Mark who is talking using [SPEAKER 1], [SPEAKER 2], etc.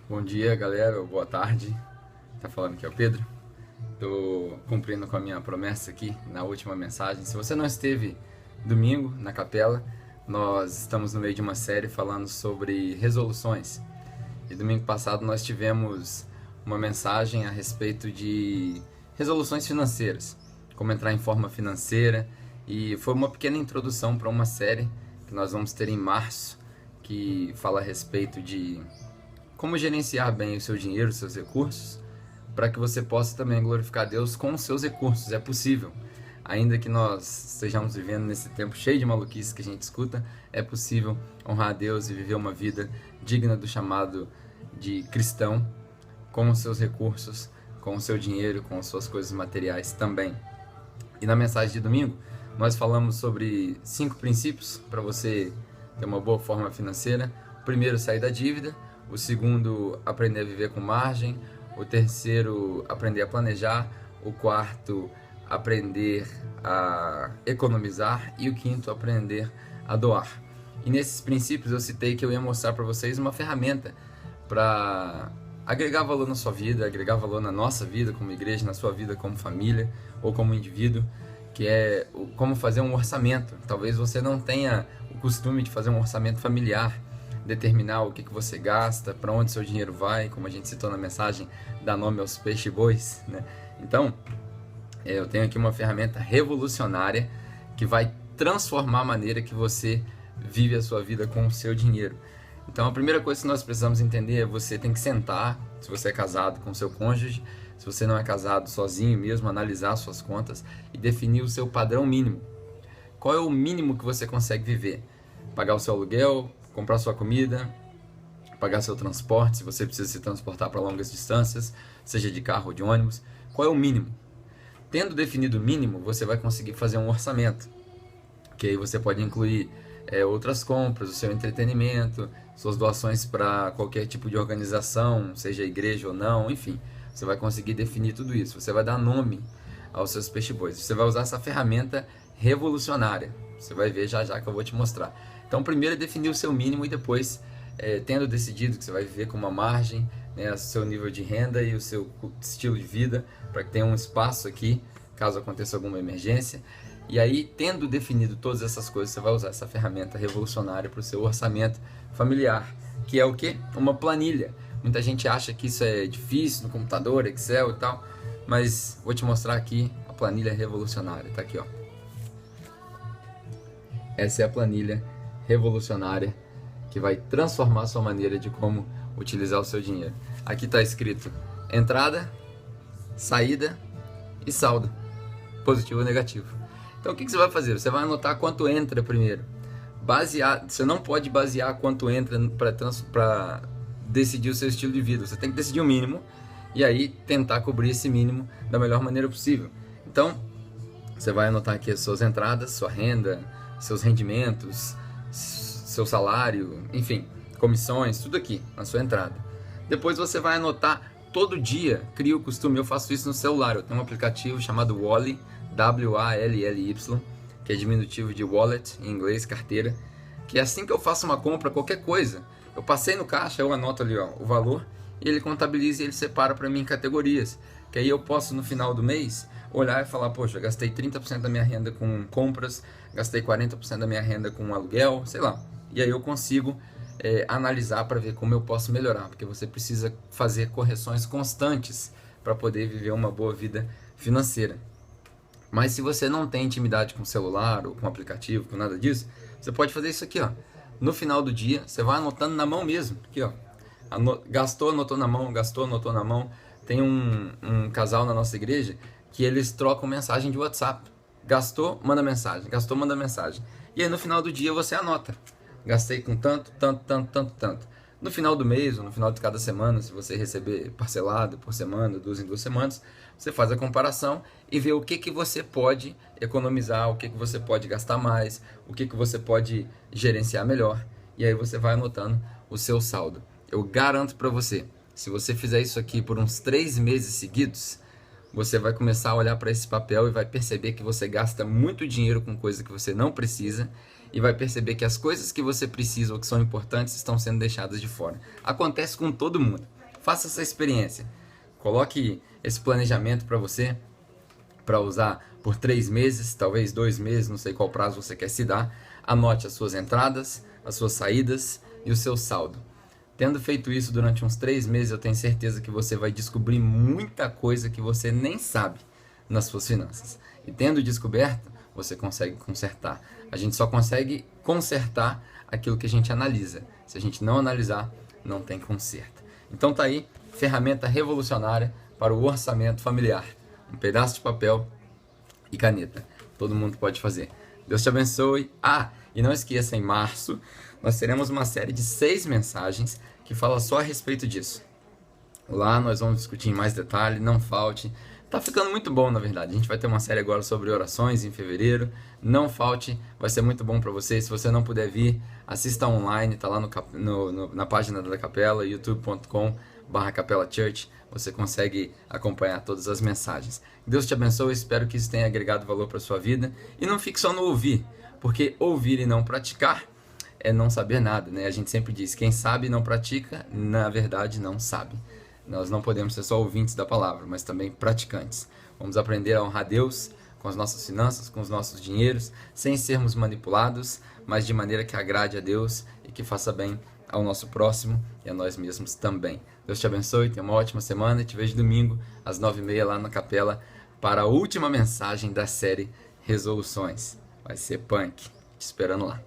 [SPEAKER 1] Bom dia, galera, ou boa tarde. Tá falando aqui é o Pedro. Tô cumprindo com a minha promessa aqui na última mensagem. Se você não esteve domingo na capela, nós estamos no meio de uma série falando sobre resoluções. E domingo passado nós tivemos uma mensagem a respeito de resoluções financeiras, como entrar em forma financeira, e foi uma pequena introdução para uma série que nós vamos ter em março, que fala a respeito de como gerenciar bem o seu dinheiro, os seus recursos, para que você possa também glorificar a Deus com os seus recursos. É possível. Ainda que nós estejamos vivendo nesse tempo cheio de maluquice que a gente escuta, é possível honrar a Deus e viver uma vida digna do chamado de cristão, com os seus recursos, com o seu dinheiro, com as suas coisas materiais também. E na mensagem de domingo, nós falamos sobre 5 princípios para você ter uma boa forma financeira. O primeiro, sair da dívida. O segundo, aprender a viver com margem. O terceiro, aprender a planejar. O quarto, aprender a economizar. E o quinto, aprender a doar. E nesses princípios eu citei que eu ia mostrar para vocês uma ferramenta para agregar valor na sua vida, agregar valor na nossa vida como igreja, na sua vida como família ou como indivíduo, que é como fazer um orçamento. Talvez você não tenha o costume de fazer um orçamento familiar, determinar o que você gasta, para onde seu dinheiro vai, como a gente citou na mensagem, dar nome aos peixes e bois, né? Então, eu tenho aqui uma ferramenta revolucionária que vai transformar a maneira que você vive a sua vida com o seu dinheiro. Então, a primeira coisa que nós precisamos entender é você tem que sentar, se você é casado, com seu cônjuge, se você não é casado, sozinho mesmo, analisar suas contas e definir o seu padrão mínimo. Qual é o mínimo que você consegue viver? Pagar o seu aluguel, comprar sua comida, pagar seu transporte, se você precisa se transportar para longas distâncias, seja de carro ou de ônibus. Qual é o mínimo? Tendo definido o mínimo, você vai conseguir fazer um orçamento, que aí você pode incluir outras compras, o seu entretenimento, suas doações para qualquer tipo de organização, seja igreja ou não, enfim. Você vai conseguir definir tudo isso. Você vai dar nome aos seus peixe-bois. Você vai usar essa ferramenta revolucionária. Você vai ver já já que eu vou te mostrar. Então, primeiro é definir o seu mínimo e depois, tendo decidido que você vai viver com uma margem, né, o seu nível de renda e o seu estilo de vida, para que tenha um espaço aqui, caso aconteça alguma emergência. E aí, tendo definido todas essas coisas, você vai usar essa ferramenta revolucionária para o seu orçamento familiar, que é o quê? Uma planilha. Muita gente acha que isso é difícil no computador, Excel e tal, mas vou te mostrar aqui a planilha revolucionária. Tá aqui, ó. Essa é a planilha revolucionária que vai transformar a sua maneira de como utilizar o seu dinheiro. Aqui está escrito entrada, saída e saldo, positivo ou negativo. Então o que você vai fazer? Você vai anotar quanto entra primeiro. Você não pode basear quanto entra para decidir o seu estilo de vida. Você tem que decidir o mínimo e aí tentar cobrir esse mínimo da melhor maneira possível. Então você vai anotar aqui as suas entradas, sua renda, seus rendimentos, seu salário, enfim, comissões, tudo aqui na sua entrada. Depois você vai anotar todo dia, cria o costume, eu faço isso no celular, eu tenho um aplicativo chamado Wally, W-A-L-L-Y, que é diminutivo de wallet, em inglês, carteira, que assim que eu faço uma compra, qualquer coisa, eu passei no caixa, eu anoto ali ó, o valor, e ele contabiliza e ele separa para mim em categorias, que aí eu posso no final do mês olhar e falar, poxa, gastei 30% da minha renda com compras, gastei 40% da minha renda com aluguel, sei lá, e aí eu consigo analisar para ver como eu posso melhorar, porque você precisa fazer correções constantes para poder viver uma boa vida financeira. Mas se você não tem intimidade com o celular ou com o aplicativo, com nada disso, você pode fazer isso aqui, ó. No final do dia, você vai anotando na mão mesmo, aqui, ó. Gastou, anotou na mão, gastou, anotou na mão. Tem um casal na nossa igreja que eles trocam mensagem de WhatsApp. Gastou, manda mensagem, gastou, manda mensagem. E aí no final do dia você anota. Gastei com tanto, tanto, tanto, tanto, tanto. No final do mês, ou no final de cada semana, se você receber parcelado por semana, 2 em 2 semanas, você faz a comparação e vê o que você pode economizar, o que você pode gastar mais, o que você pode gerenciar melhor. E aí você vai anotando o seu saldo. Eu garanto para você, se você fizer isso aqui por uns 3 meses seguidos, você vai começar a olhar para esse papel e vai perceber que você gasta muito dinheiro com coisa que você não precisa e vai perceber que as coisas que você precisa ou que são importantes estão sendo deixadas de fora. Acontece com todo mundo. faça essa experiência. Coloque esse planejamento para você, para usar por 3 meses, talvez 2 meses, não sei qual prazo você quer se dar. Anote as suas entradas, as suas saídas e o seu saldo. Tendo feito isso durante uns 3 meses, eu tenho certeza que você vai descobrir muita coisa que você nem sabe nas suas finanças. E tendo descoberto, você consegue consertar. A gente só consegue consertar aquilo que a gente analisa. Se a gente não analisar, não tem conserto. Então tá aí, ferramenta revolucionária para o orçamento familiar. Um pedaço de papel e caneta. Todo mundo pode fazer. Deus te abençoe. E não esqueça, em março, nós teremos uma série de 6 mensagens que fala só a respeito disso. Lá nós vamos discutir em mais detalhe, não falte. Tá ficando muito bom, na verdade. A gente vai ter uma série agora sobre orações em fevereiro. Não falte, vai ser muito bom para você. Se você não puder vir, assista online, tá lá na página da Capela, youtube.com/Capela Church. Você consegue acompanhar todas as mensagens. Deus te abençoe, espero que isso tenha agregado valor para sua vida. E não fique só no ouvir, porque ouvir e não praticar é não saber nada, né? A gente sempre diz, quem sabe e não pratica, na verdade não sabe. Nós não podemos ser só ouvintes da palavra, mas também praticantes. Vamos aprender a honrar Deus com as nossas finanças, com os nossos dinheiros, sem sermos manipulados, mas de maneira que agrade a Deus e que faça bem ao nosso próximo e a nós mesmos também. Deus te abençoe, tenha uma ótima semana e te vejo domingo às 9h30 lá na Capela para a última mensagem da série Resoluções. Vai ser punk. Te esperando lá.